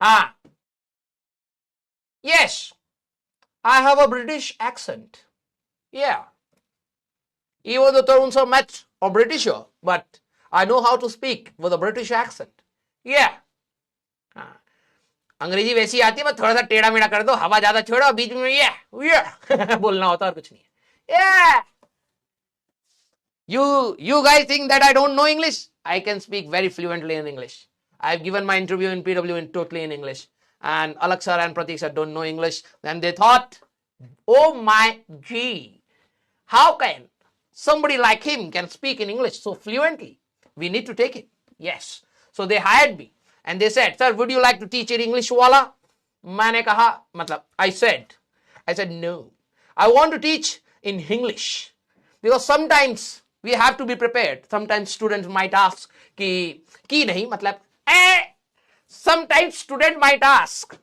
हाँ, yes, I have a British accent. Yeah. Even though terms are much or Britisher, but I know how to speak with a British accent. Yeah. हाँ, अंग्रेजी वैसी आती है, बस थोड़ा सा टेढ़ा मेढ़ा कर दो, हवा ज्यादा छोड़ो, बीच में ये बोलना होता और कुछ नहीं है. Yeah. You guys think that I don't know English? I can speak very fluently in English. I've given my interview in PW in totally in English. And Alak sir and Pratik sir don't know English. Then they thought, oh my gee, how can somebody like him can speak in English so fluently? We need to take it. Yes. So they hired me. And they said, sir, would you like to teach in English wala? मैंने कहा, मतलब, I said, no. I want to teach in English. Because sometimes we have to be prepared. Sometimes students might ask कि नहीं, मतलब, sometimes student might ask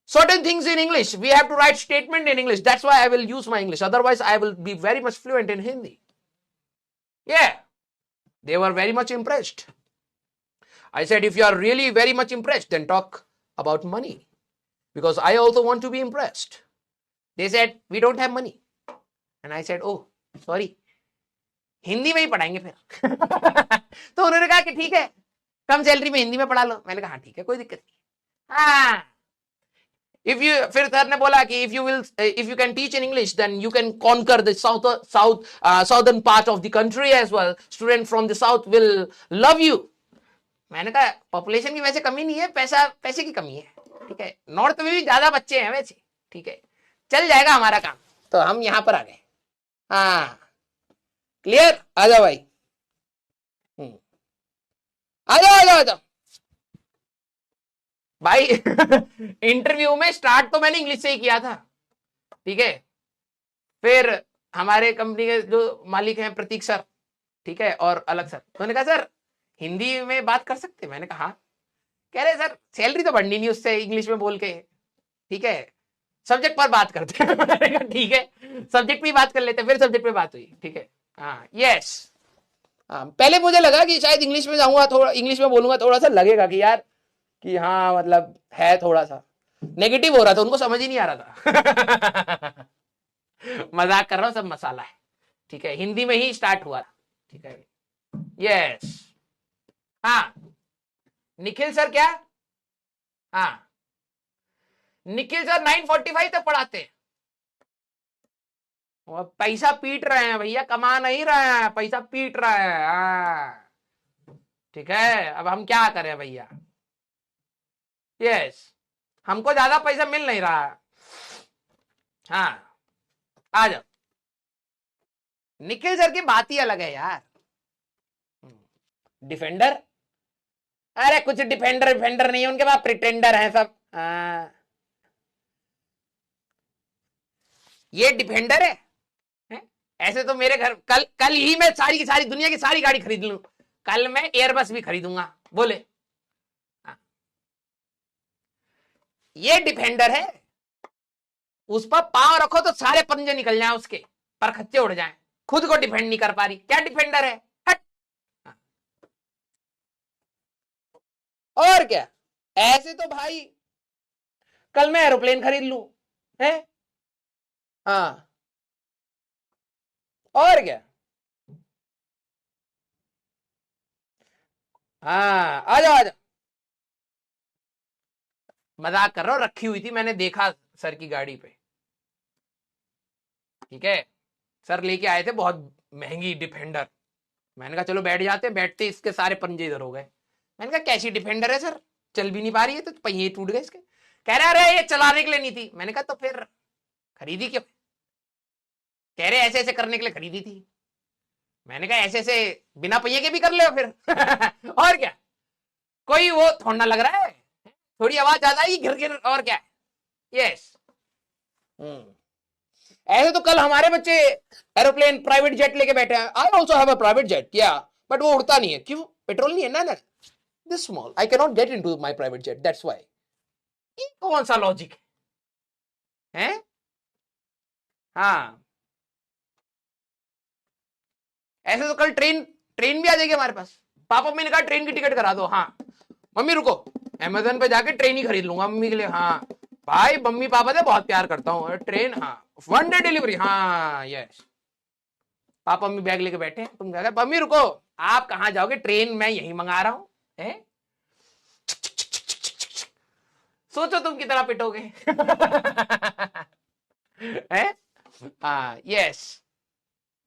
certain things in English. We have to write statement in English. That's why I will use my English. Otherwise, I will be very much fluent in Hindi. Yeah. They were very much impressed. I said, if you are really very much impressed, then talk about money. Because I also want to be impressed. They said, we don't have money. And I said, oh, sorry. Hindi में ही पढ़ाएंगे फिर. तो उन्होंने कहा कि ठीक है, कम salary में हिंदी में पढ़ा लो. मैंने कहा हाँ ठीक है, कोई दिक्कत नहीं. हाँ, फिर सर ने बोला कि if you can teach in English, then you can conquer the southern part of the country as well. Students from the south will love you. मैंने कहा पॉपुलेशन की वैसे कमी नहीं है, पैसे की कमी है. ठीक है, नॉर्थ में भी ज्यादा बच्चे हैं वैसे. ठीक है, चल जाएगा हमारा काम. तो हम यहां पर आ गए. हाँ, क्लियर? आ जाओ भाई, आ जाओ भाई. इंटरव्यू में स्टार्ट तो मैंने इंग्लिश से ही किया था. ठीक है, फिर हमारे कंपनी के जो मालिक हैं प्रतीक सर, ठीक है, और अलग सर, उन्होंने कहा सर हिंदी में बात कर सकते. मैंने कहा कह रहे सर सैलरी तो बढ़नी नहीं उससे, इंग्लिश में बोल के. ठीक है, सब्जेक्ट पर बात करते हैं. मैंने कहा ठीक है, सब्जेक्ट पे बात कर लेते. फिर सब्जेक्ट पे बात हुई. ठीक है, हाँ, यस. हाँ, पहले मुझे लगा कि शायद इंग्लिश में जाऊंगा, थोड़ा इंग्लिश में बोलूंगा, थोड़ा सा लगेगा कि यार कि हाँ मतलब है, थोड़ा सा नेगेटिव हो रहा था, उनको समझ ही नहीं आ रहा था. मजाक कर रहा हूं, सब मसाला है. ठीक है, हिंदी में ही स्टार्ट हुआ. ठीक है, यस. हाँ, निखिल सर क्या? हाँ, निखिल सर 9:45 तक पढ़ाते हैं. पैसा पीट रहे हैं भैया, कमा नहीं रहे हैं, पैसा पीट रहे हैं. ठीक है, अब हम क्या करें भैया. यस, हमको ज्यादा पैसा मिल नहीं रहा. हाँ, आ जाओ. निखिल सर की बात ही अलग है यार. डिफेंडर, अरे कुछ डिफेंडर नहीं है उनके पास, प्रिटेंडर है सब. ये डिफेंडर है? ऐसे तो मेरे घर कल ही मैं सारी की सारी दुनिया की सारी गाड़ी खरीद लूं. कल मैं एयरबस भी खरीदूंगा. बोले ये डिफेंडर है, उस पर पांव रखो तो सारे पंजे निकल जाएं, उसके पर खच्चे उड़ जाएं. खुद को डिफेंड नहीं कर पा रही, क्या डिफेंडर है? हट. और क्या, ऐसे तो भाई कल मैं एरोप्लेन खरीद लूं है. हाँ, और क्या. हाँ, आ जाओ. मजाक कर रहा हूं, रखी हुई थी, मैंने देखा सर की गाड़ी पे. ठीक है, सर लेके आए थे बहुत महंगी डिफेंडर. मैंने कहा चलो बैठ जाते. बैठते इसके सारे पंजे इधर हो गए. मैंने कहा कैसी डिफेंडर है सर, चल भी नहीं पा रही है, तो पहिए टूट गए इसके. कह रहे अरे ये चलाने के लिए नहीं थी. मैंने कहा तो फिर खरीदी क्यों? कह रहे ऐसे ऐसे करने के लिए खरीदी थी. मैंने कहा ऐसे ऐसे बिना पहिए के भी कर ले फिर. और क्या, कोई वो थोड़ा लग रहा है, थोड़ी आवाज ज्यादा आई, घिर घिर. और क्या. यस. ऐसे तो कल हमारे बच्चे एरोप्लेन प्राइवेट जेट लेके बैठे हैं. I also have a private jet, क्या, बट वो उड़ता नहीं है. क्यों? पेट्रोल नहीं है ना. This small I can not get into my private jet, that's why. ये कौन सा लॉजिक है? हाँ, ऐसे तो कल ट्रेन भी आ जाएगी हमारे पास. पापा मैंने कहा ट्रेन की टिकट करा दो. हाँ मम्मी रुको, अमेजन पे जाके ट्रेन ही खरीद लूंगा मम्मी के लिए। हाँ भाई, मम्मी पापा से बहुत प्यार करता हूँ, ट्रेन, हाँ 1 डे डिलीवरी, हाँ यस। पापा मम्मी बैग लेके बैठे हैं, तुम कह रहे मम्मी रुको, आप कहाँ जाओगे, ट्रेन मैं यही मंगा रहा हूँ। सोचो तुम कितना पिटोगे। है, हाँ यस,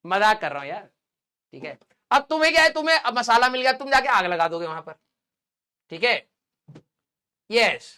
मजाक कर रहा हूं यार, ठीक है। अब तुम्हें क्या है, तुम्हें अब मसाला मिल गया, तुम जाके आग लगा दोगे वहां पर, ठीक है, यस।